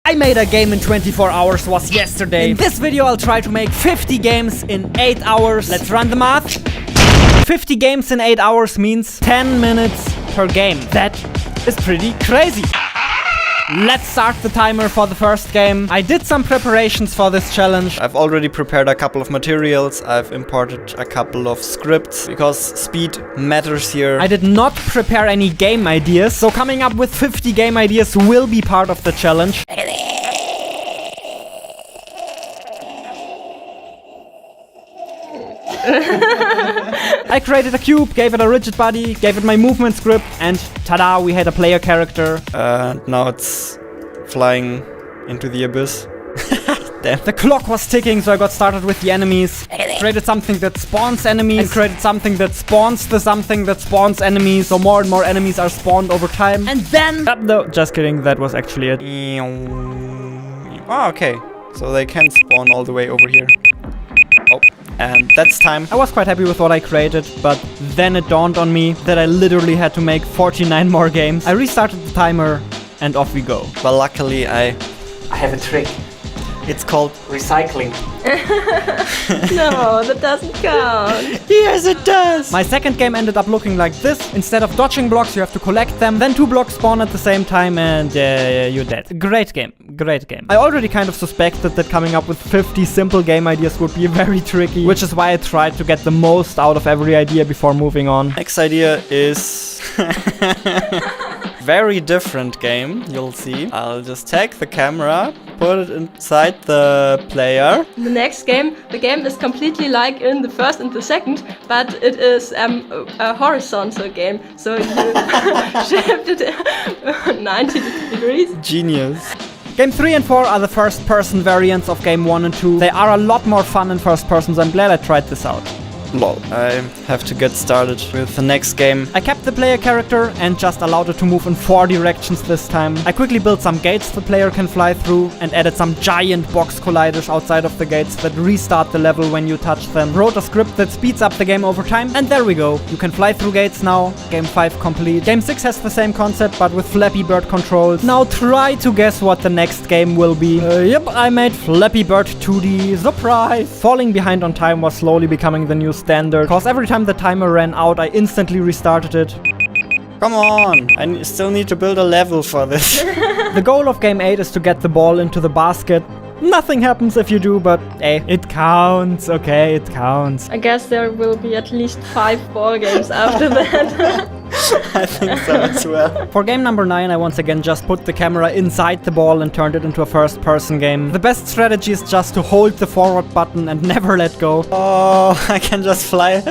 I made a game in 24 hours was yesterday. In this video I'll try to make 50 games in 8 hours. Let's run the math. 50 games in 8 hours means 10 minutes per game. That is pretty crazy. Let's start the timer for the first game. I did some preparations for this challenge. I've already prepared a couple of materials. I've imported a couple of scripts because speed matters here. I did not prepare any game ideas, so coming up with 50 game ideas will be part of the challenge. I created a cube, gave it a rigid body, gave it my movement script, and tada, we had a player character. Now it's flying into the abyss. Damn. The clock was ticking, so I got started with the enemies. Created something that spawns enemies, and created something that spawns the something that spawns enemies, so more and more enemies are spawned over time. And then... no, just kidding, that was actually it. Oh, okay. So they can spawn all the way over here. Oh. And that's time. I was quite happy with what I created, but then it dawned on me that I literally had to make 49 more games. I restarted the timer and off we go. But luckily I have a trick. It's called recycling. No, that doesn't count. Yes, it does. My second game ended up looking like this. Instead of dodging blocks, you have to collect them. Then 2 blocks spawn at the same time and you're dead. Great game. Great game. I already kind of suspected that coming up with 50 simple game ideas would be very tricky, which is why I tried to get the most out of every idea before moving on. Next idea is... very different game, you'll see. I'll just take the camera, put it inside the player. The next game, the game is completely like in the first and the second, but it is a horizontal game. So you shift it 90 degrees. Genius. Game 3 and 4 are the first-person variants of Game 1 and 2. They are a lot more fun in first person, so I'm glad I tried this out. Lol. I have to get started with the next game. I kept the player character and just allowed it to move in 4 directions this time. I quickly built some gates the player can fly through and added some giant box colliders outside of the gates that restart the level when you touch them. Wrote a script that speeds up the game over time, and there we go. You can fly through gates now. Game 5 complete. Game 6 has the same concept but with Flappy Bird controls. Now try to guess what the next game will be. Yep, I made Flappy Bird 2D. Surprise! Falling behind on time was slowly becoming the new standard, cause every time the timer ran out I instantly restarted it. Come on, I still need to build a level for this. The goal of game 8 is to get the ball into the basket. Nothing happens if you do, but hey, it counts, okay, it counts. I guess there will be at least 5 ball games after that. I think so as well. For game number 9, I once again just put the camera inside the ball and turned it into a first-person game. The best strategy is just to hold the forward button and never let go. Oh, I can just fly.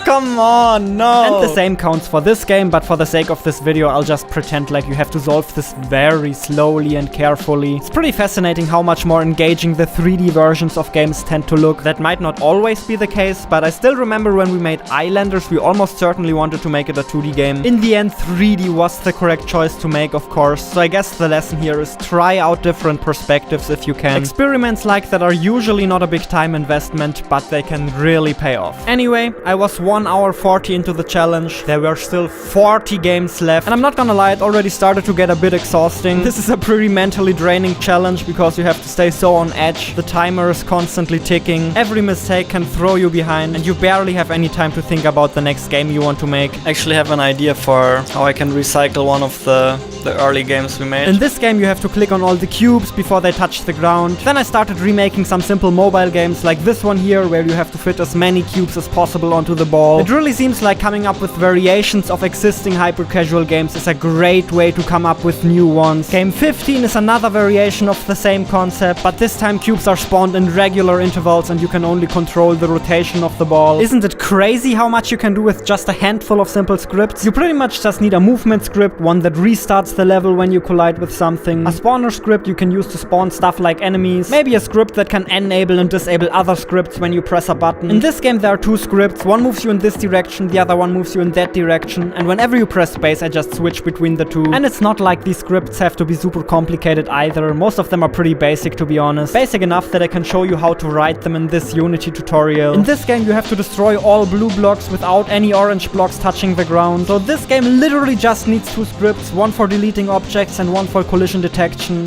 Come on, no! And the same counts for this game, but for the sake of this video, I'll just pretend like you have to solve this very slowly and carefully. It's pretty fascinating how much more engaging the 3D versions of games tend to look. That might not always be the case, but I still remember when we made Islanders, we almost certainly wanted to make it a 2D game. In the end, 3D was the correct choice to make, of course. So I guess the lesson here is try out different perspectives if you can. Experiments like that are usually not a big time investment, but they can really pay off. Anyway, I was 1 hour 40 into the challenge. There were still 40 games left. And I'm not gonna lie, it already started to get a bit exhausting. This is a pretty mentally draining challenge because you have to stay so on edge. The timer is constantly ticking. Every mistake can throw you behind and you barely have any time to think about the next game you want to make. I actually have an idea for how I can recycle one of the early games we made. In this game you have to click on all the cubes before they touch the ground. Then I started remaking some simple mobile games like this one here where you have to fit as many cubes as possible onto the ball. It really seems like coming up with variations of existing hyper-casual games is a great way to come up with new ones. Game 15 is another variation of the same concept, but this time cubes are spawned in regular intervals and you can only control the rotation of the ball. Isn't it crazy how much you can do with just a handful of simple scripts? You pretty much just need a movement script, one that restarts the level when you collide with something, a spawner script you can use to spawn stuff like enemies, maybe a script that can enable and disable other scripts when you press a button. In this game there are 2 scripts. One moves you in this direction, the other one moves you in that direction, and whenever you press space, I just switch between the two. And it's not like these scripts have to be super complicated either. Most of them are pretty basic, to be honest. Basic enough that I can show you how to write them in this Unity tutorial. In this game, you have to destroy all blue blocks without any orange blocks touching the ground. So this game literally just needs two scripts, one for deleting objects and one for collision detection.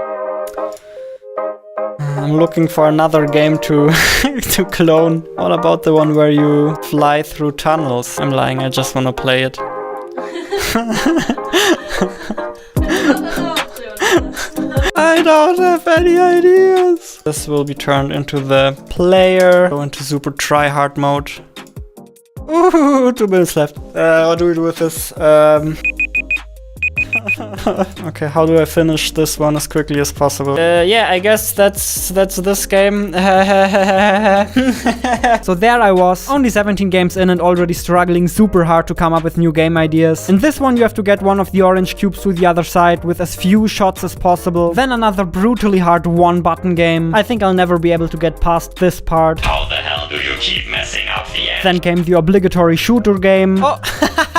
I'm looking for another game to to clone. What about the one where you fly through tunnels? I'm lying, I just wanna play it. I don't have any ideas. This will be turned into the player. Go into super try-hard mode. Ooh, 2 minutes left. What do we do with this? Okay, how do I finish this one as quickly as possible? Yeah, I guess that's this game. So there I was, only 17 games in and already struggling super hard to come up with new game ideas. In this one you have to get one of the orange cubes to the other side with as few shots as possible. Then another brutally hard one-button game. I think I'll never be able to get past this part. How the hell do you keep messing up the end? Then came the obligatory shooter game. Oh.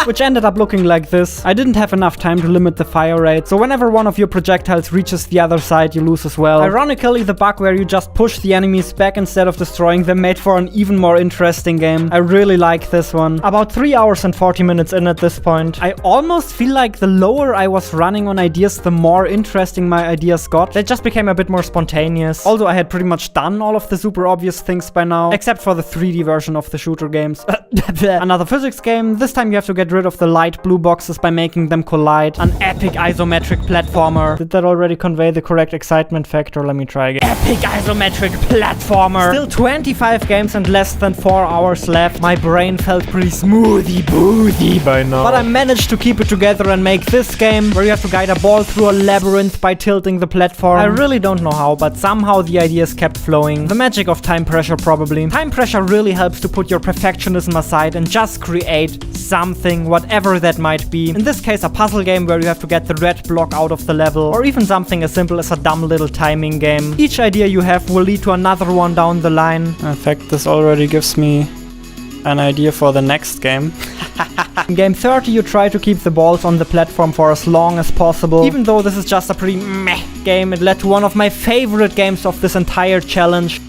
Which ended up looking like this. I didn't have enough time to limit the fire rate, so whenever one of your projectiles reaches the other side, you lose as well. Ironically, the bug where you just push the enemies back instead of destroying them made for an even more interesting game. I really like this one. About 3 hours and 40 minutes in at this point. I almost feel like the lower I was running on ideas, the more interesting my ideas got. They just became a bit more spontaneous. Although I had pretty much done all of the super obvious things by now, except for the 3D version of the shooter games. Another physics game. This time you have to get rid of the light blue boxes by making them collide. An epic isometric platformer. Did that already convey the correct excitement factor? Let me try again. Epic isometric platformer. Still 25 games and less than 4 hours left. My brain felt pretty smoothie boozy by now. But I managed to keep it together and make this game where you have to guide a ball through a labyrinth by tilting the platform. I really don't know how, but somehow the ideas kept flowing. The magic of time pressure, probably. Time pressure really helps to put your perfectionism aside and just create something, whatever that might be. In this case, a puzzle game where you have to get the red block out of the level, or even something as simple as a dumb little timing game. Each idea you have will lead to another one down the line. In fact, this already gives me an idea for the next game. In game 30, you try to keep the balls on the platform for as long as possible. Even though this is just a pretty meh game, it led to one of my favorite games of this entire challenge.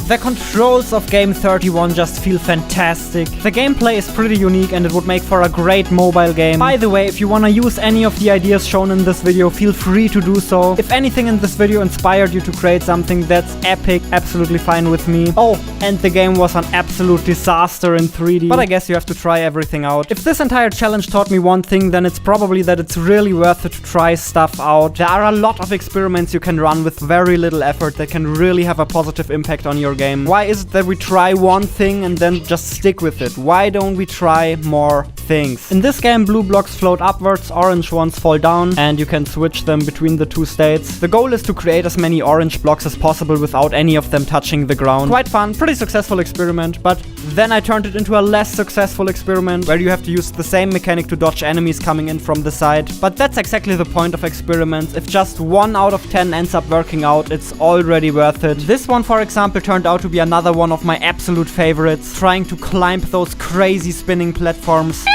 The controls of game 31 just feel fantastic. The gameplay is pretty unique and it would make for a great mobile game. By the way, if you wanna use any of the ideas shown in this video, feel free to do so. If anything in this video inspired you to create something that's epic, absolutely fine with me. Oh, and the game was an absolute disaster in 3D. But I guess you have to try everything out. If this entire challenge taught me one thing, then it's probably that it's really worth it to try stuff out. There are a lot of experiments you can run with very little effort that can really have a positive impact on your game. Why is it that we try one thing and then just stick with it? Why don't we try more things? In this game, blue blocks float upwards, orange ones fall down, and you can switch them between the two states. The goal is to create as many orange blocks as possible without any of them touching the ground. Quite fun, pretty successful experiment, but then I turned it into a less successful experiment where you have to use the same mechanic to dodge enemies coming in from the side. But that's exactly the point of experiments. If just 1 out of 10 ends up working out, it's already worth it. This one, for example, turned out to be another one of my absolute favorites, trying to climb those crazy spinning platforms.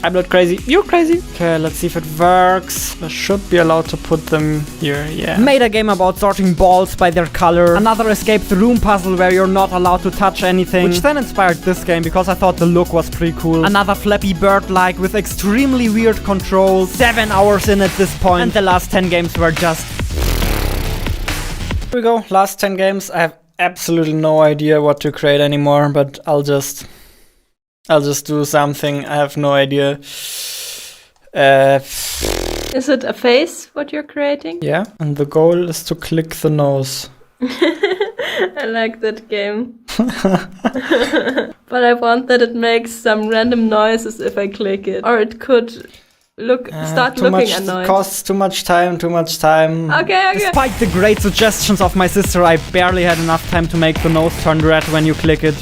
I'm not crazy, you're crazy. Okay, let's see if it works. I should be allowed to put them here, yeah. Made a game about sorting balls by their color. Another escape the room puzzle where you're not allowed to touch anything, which then inspired this game because I thought the look was pretty cool. Another Flappy Bird-like with extremely weird controls. 7 hours in at this point, and the last 10 games were just... Here we go, last 10 games. I have absolutely no idea what to create anymore, but I'll just do something. I have no idea. Is it a face, what you're creating? Yeah, and the goal is to click the nose. I like that game. But I want that it makes some random noises if I click it. Or it could start looking annoyed. It costs too much time. Okay. Despite the great suggestions of my sister, I barely had enough time to make the nose turn red when you click it.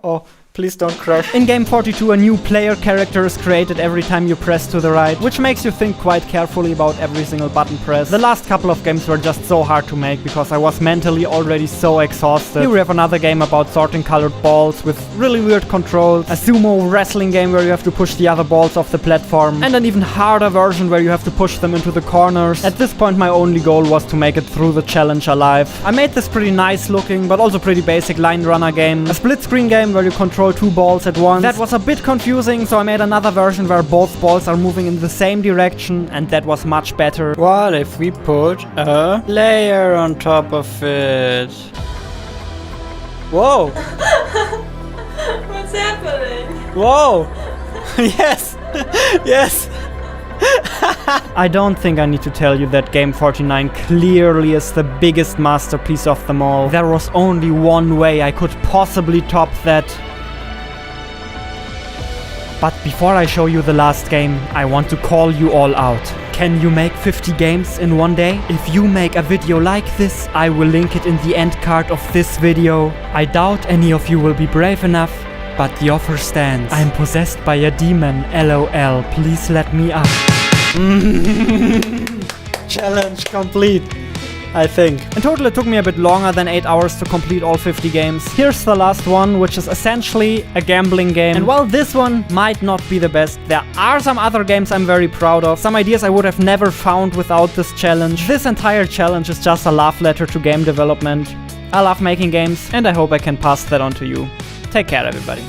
Oh, Please don't crash. In game 42, a new player character is created every time you press to the right, which makes you think quite carefully about every single button press. The last couple of games were just so hard to make because I was mentally already so exhausted. Here we have another game about sorting colored balls with really weird controls, a sumo wrestling game where you have to push the other balls off the platform, and an even harder version where you have to push them into the corners. At this point, my only goal was to make it through the challenge alive. I made this pretty nice looking, but also pretty basic line runner game. A split screen game where you control 2 balls at once. That was a bit confusing, so I made another version where both balls are moving in the same direction, and that was much better. What if we put a layer on top of it? Whoa! What's happening? Whoa! Yes! Yes! I don't think I need to tell you that game 49 clearly is the biggest masterpiece of them all. There was only one way I could possibly top that. But before I show you the last game, I want to call you all out. Can you make 50 games in one day? If you make a video like this, I will link it in the end card of this video. I doubt any of you will be brave enough, but the offer stands. I'm possessed by a demon, LOL. Please let me up. Challenge complete, I think. In total, it took me a bit longer than 8 hours to complete all 50 games. Here's the last one, which is essentially a gambling game. And while this one might not be the best, there are some other games I'm very proud of. Some ideas I would have never found without this challenge. This entire challenge is just a love letter to game development. I love making games, and I hope I can pass that on to you. Take care, everybody.